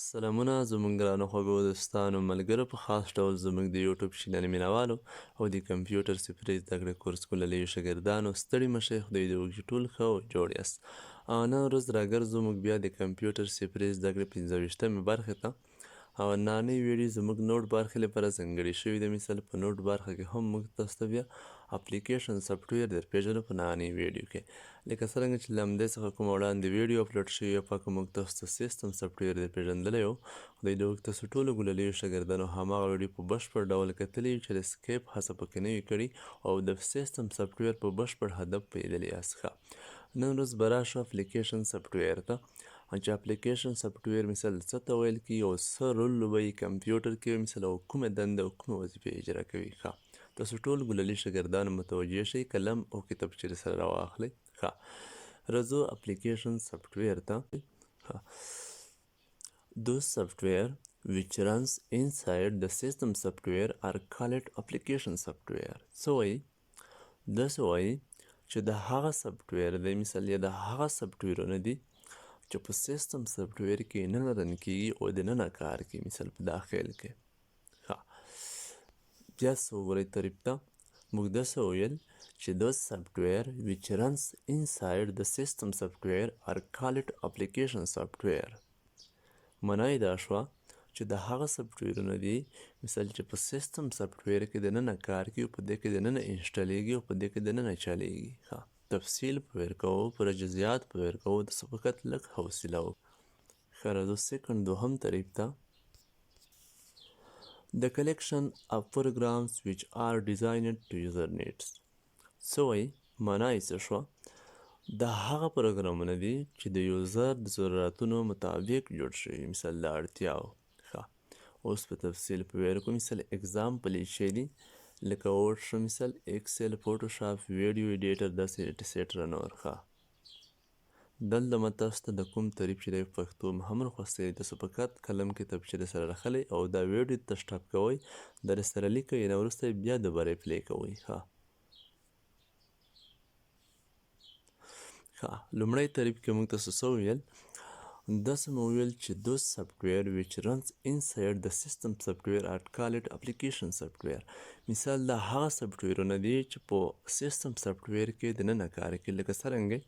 سلامونه زموږ ګرانو خوږو دوستانو ملګرو په خاص ډول زموږ د یوټیوب چینل مینوالو او د کمپیوټر صفري زده کړې کورس کوللیو شاګردانو ستړي مشئ خدای دې وکړي ټول ښه او جوړ یاست. نن ورځ راګرځو موږ بیا د کمپیوټر صفري زده کړې 15مې برخې ته او نانۍ ویډیو زموږ نوټ برخې لپاره ځانګړې شوې ده. مثال په نوټ برخه کې هم موږ تاسو ته بیا اپلیکیشن سافټویر در پیژنو په نانۍ ویډیو کې لکه څرنګه چې له همدې څخه کومه وړاندې ویډیو اپلوډ شوې وه پاکه موږ تاسو ته سیسټم سافټویر در پیژندلی و. خدای دې وکړي تاسو ټولو ګللیو شاګردانو هماغه ویډیو په بشپړ ډول کتلې وي چې د سکیپ هڅه پکې نه وي کړې او د سیسټم سافټویر په بشپړ هدف پوهېدلي یاست. ښه نن ورځ به راشو اپلیکیشن سافټویر ته چې اپلیکیشن سافټویر مثال څه ته ویل کېږي او څه رول لوبوي کمپیوټر کې مثال او کومه دنده او کومه وظیفې اجرا کوي. ښه تاسو ټول ګللي شاګردان متوجه شئ قلم او کتابچې سره راواخلئ. ښه راځو اپلیکیشن سافټویر ته. Those software which runs inside the system software are called application software. څه وایي داسې وایي چې د هغه سافټویر دی مثال یا د هغه سافټویرونه دي چې په سیسټم سافټویر کې نه رن کېږي او د ننه کار کوي مثال په داخل کې. ښه بیا څه وګورئ تعریف ته موږ داسې وویل چې those software which runs inside the system software are called application software. معنا یې دا شوه چې د هغه سافټویرونه دي مثال چې په سیسټم سافټویر کې د ننه کار کوي او په دې کې د ننه انسټالیږي او په دې کې د ننه چلیږي. ښه تفصیل په ور کوو پر جزئیات په ور کوو د فقط لږ حوصله وکړو. ښه راځو سیکنډ دوهم تعریف ته. The collection of programs which are designed to user needs. څه وایي معنا یې څه شوه د هغه پروګرامونه دي چې د یوزر د ضرورتونو مطابق جوړ شوي مثال د اړتیاو. ښه اوس په تفصیل په ویل کوو مثال اګزامپل یې شی دي لکه وورډ ښه مثال ایکسل فوټوشاپ ویډیو ایډیټر داسې ایټسټرا نور. ښه دلته ما تاسو ته د کوم تعریف چې دی په پښتو هم راخوستی دی تاسو فقط قلم کتابچې درسره راخلی او دا ویډیو ته سټاپ کوئ درسره لیکئ نه وروسته بیا دوباره یې پلی کوئ. ښه لومړی تعریف کې موږ تاسو څه وویل داسې مو وویل چې those software which runs inside the system software are called application software. مثال دا هغه سافټویرونه دي چې په سیسټم سافټویر کې دننه کار کوي لکه څرنګه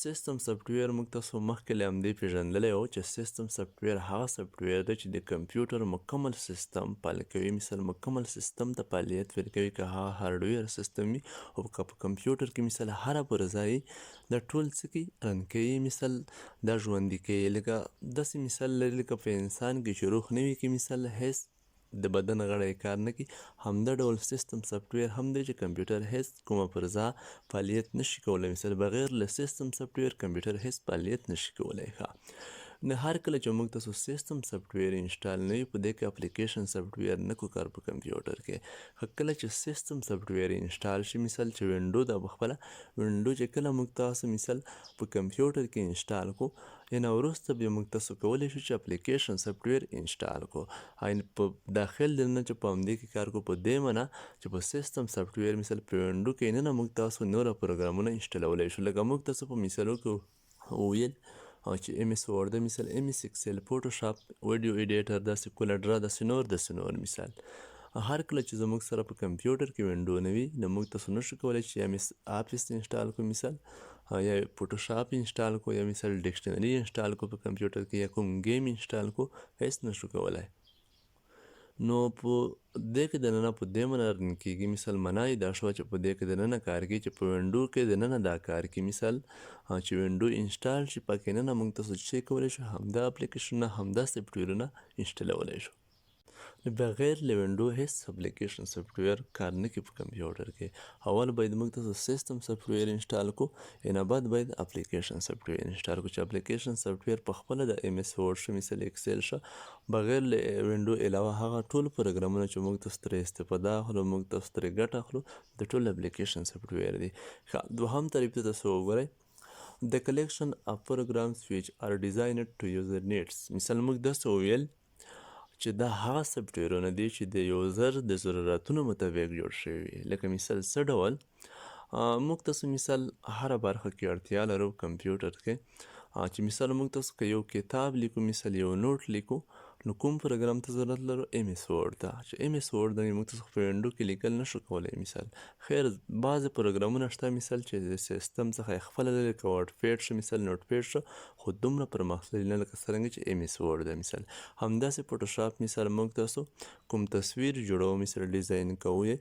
سیسټم سافټویر موږ تاسو مخکې له همدې پیژندلی و چې سیسټم سافټویر هغه سافټویر دی چې د کمپیوټر مکمل سیسټم فعال کوي مثال مکمل سیسټم ته فعالیت ورکوي که هغه هارډویر سیسټم وي او که په کمپیوټر کې مثال هره پروژه یې دا ټول څه کوي رن کوي مثال دا ژوندي کوي لکه داسې مثال لري لکه په انسان کې چې روح نه وي کې مثال هیڅ د بدن غړی کار نه کوي همدا ډول سیسټم سافټویر هم دی چې کمپیوټر هیڅ کومه پرزه فعالیت نشي کولی مثال بغیر له سیسټم سافټویر کمپیوټر هیڅ فعالیت نشي کولی. ښه نه هر کله چې موږ تاسو سیسټم سافټویر انسټال نه وي په دې کې اپلیکیشن سافټویر نه کو کار په کمپیوټر کې. کله چې سیسټم سافټویر انسټال شي مثال چې وینډو دا بخپله وینډو چې کله موږ تاسو مثال په کمپیوټر کې انسټال کو یا وروسته بیا موږ تاسو کولی شو چې اپلیکیشن سافټویر انسټال کو په داخل دننه چې په همدې کې کار کو په دې معنا چې په سیسټم سافټویر مثال په وینډو کې نه موږ تاسو نور پروګرامونه انسټالولی شو لکه موږ تاسو په مثالو کې وویل چې ام اس ورډ مثال ام اس ایکسل فوټوشاپ ویډیو ایډیټر داسې کولاډرا داسې نور مثال هر کله چې زموږ سره په کمپیوټر کې وینډو نه وي نو موږ تاسو نشو کولی چې ام اس آفیس انسټال کړو مثال یا فوټوشاپ انسټال کو یا مثال ډکشنري انسټال کو په کمپیوټر کې یا کوم گیم انسټال کو هیڅ نشو کولی. نو په دې کې دننه په دې معنا رن کېږي مثال معنا یې دا شوه چې په دې کې دننه کار کوي چې په وینډو کې دننه دا کار کوي مثال چې وینډو انسټال شي پکې ننه موږ تاسو چې کولی شو همدا اپلیکیشنونه همدا سافټویرونه انسټالولی شو. بغیر له وینډو هیڅ اپلیکیشن سافټویر کار نه کوي په کمپیوټر کې. اول باید موږ تاسو سیسټم سافټویر انسټال کو نه بعد باید اپلیکیشن سافټویر انسټال کو چې اپلیکیشن سافټویر په خپله د ام اس ورډ شه مثال ایکسل شه بغیر له وینډو علاوه هغه ټول پروګرامونه چې موږ تاسو ترې استفاده اخلو موږ تاسو ترې ګټه اخلو د ټول اپلیکیشن سافټویر دی. دوهم تعریف ته تاسو وګورئ The collection of programs which are designed to user needs. مثال موږ داسې وویل چې دا هغه سافټویرونه دي چې د یوزر د ضرورتونو مطابق جوړ شوي وي لکه مثال څه ډول موږ تاسو مثال هره برخه کې اړتیا لرو کمپیوټر کې چې مثال موږ تاسو که یو کتاب لیکو، مثال یو نوټ لیکو، نو کوم پروګرام ته ضرورت لرو؟ ایم ایس ورډ ته. چې ایم ایس ورډ باندې موږ تاسو په وینډو کې لیکل نشو کولی. مثال خیر بعضې پروګرامونه شته مثال چې د سیستم څخه یې خپله لري، که ورډ پیډ شه، مثال نوټ پیډ شه، خو دومره پرمختللي نه لکه څرنګه چې ایم ایس ورډ ده. مثال همداسې فوټوشاپ مثال موږ تاسو کوم تصویر جوړو، مثال ډیزاین کوو یې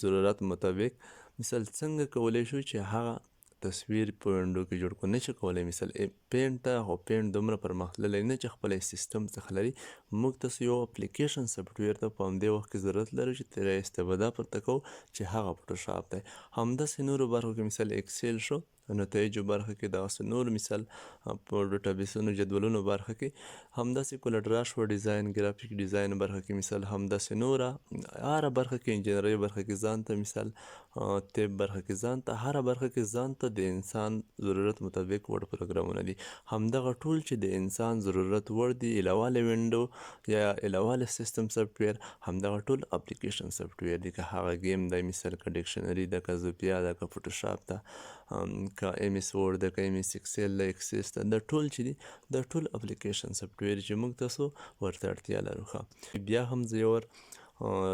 ضرورت مطابق، مثال څنګه کولی شو چې هغه تصویر په وینډو کې جوړ کړو؟ نه چې کولی. مثال پینټ ته، خو پینټ دومره پرمختللی نه چې خپله سیستم څخه لري. موږ تاسو یو اپلیکیشن سافټویر ته په همدې وخت کې ضرورت لرو چې ترې استفاده پرته کوو چې هغه فوټوشاپ دی. همداسې نورو برخو کې مثال اکسل شو، نتایجو برخه کې دغسې نور مثال په ډیټابیسونو جدولونو برخه کې، همداسې کولډرا شوه ډیزاین، ګرافیک ډیزاین برخه کې مثال، همداسې نوره هره برخه کې، انجینرۍ برخه کې ځان ته مثال، طب برخه کې ځان ته، هره برخه کې ځان ته د انسان ضرورت مطابق وړ پروګرامونه دي. همدغه ټول چې د انسان ضرورت وړ دي، علاوه له وینډو یا علاوه له سیستم سافټویر، همدغه ټول اپلیکیشن سافټویر دي. که هغه گیم دی مثال، که ډکشنري ده، که زوپیا ده، که فوټوشاپ ده، که ایم ایس ورډ ده، که ایم ایس اکسل ده، اکسس ده، دا ټول چې دي دا ټول اپلیکیشن سافټویر چې موږ تاسو ورته اړتیا لرو. بیا هم زه یو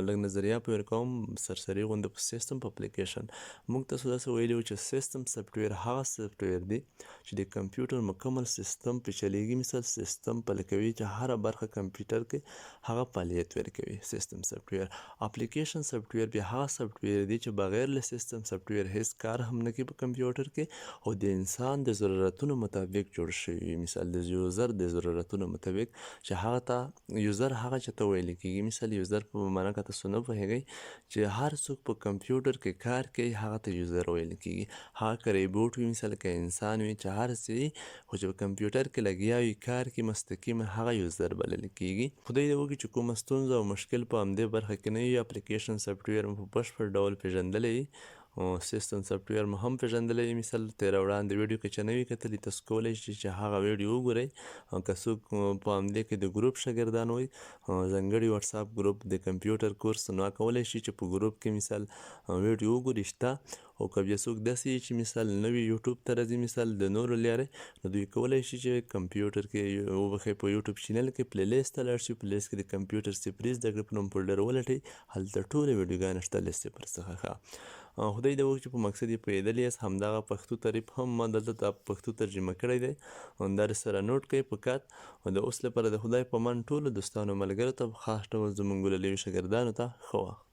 لږ نظریه په ورکوم سرسري غوندې په سیستم په اپلیکیشن. موږ تاسو داسې ویلي وو چې سیستم سافټویر هغه سافټویر دی چې د کمپیوټر مکمل سیستم پې چلیږي. مثال سیستم پلی کوي چې هره برخه کمپیوټر کې هغه فعالیت ورکوي. سیستم سافټویر. اپلیکیشن سافټویر بیا هغه سافټویر دی چې بغیر له سیستم سافټویر هیڅ کار هم نه کوي په کمپیوټر کې، او د انسان د ضرورتونو مطابق جوړ شوي. مثال د یوزر د ضرورتونو مطابق چې هغه ته یوزر هغه چاته ویل کېږي. مثال یوزر په معنا که تاسو نه پوهېږئ چې هر څوک په کمپیوټر کې کار کوي هغه ته یوزر ویل کېږي. هغه که ریبوټ وي، مثال که انسان وي، چې هر څه وي خو چې په کمپیوټر کې لګیا وي کار کوي مستقیما، هغه یوزر بلل کېږي. خدای دې وکړي چې کومه ستونزه او مشکل په همدې برخه کې نه وي. اپلیکیشن سافټویر مو په بشپړ ډول پېژندلی وي، سیستم سافټویر مو هم پېژندلی وي. مثال تېره وړاندې ویډیو که چا نه وي کتلي، تاسو کولی شئ چې هغه ویډیو وګورئ. که څوک په همدې کې د ګروپ شاګردان وي، ځانګړي وټساپ ګروپ د کمپیوټر کورس، نو کولی شي چې په ګروپ کې مثال ویډیو وګوري شته. او که بیا څوک داسې وي چې مثال نوي یوټیوب ته راځي مثال د نورو لارې، نو دوی کولی شي چې کمپیوټر کې وبخښئ په یوټیوب چینل کې پلی لیست ته لاړ شي. پلی لیست کې د کمپیوټر صفري زده کړې په نوم فولډر ولټئ، هلته ټولې ویډیوګانې شته له صفر څخه. خدای دې وکړي چې په مقصد یې پوهېدلي یاست. همدغه پښتو تعریف هم ما دلته د پښتو ترجمه کړی دی، دا سره نوټ کړئ په کات. د اوس لپاره د خدای په امان ټولو دوستانو ملګرو ته، په خاص ډول زموږ ګلاليو شاګردانو ته ښه وخت.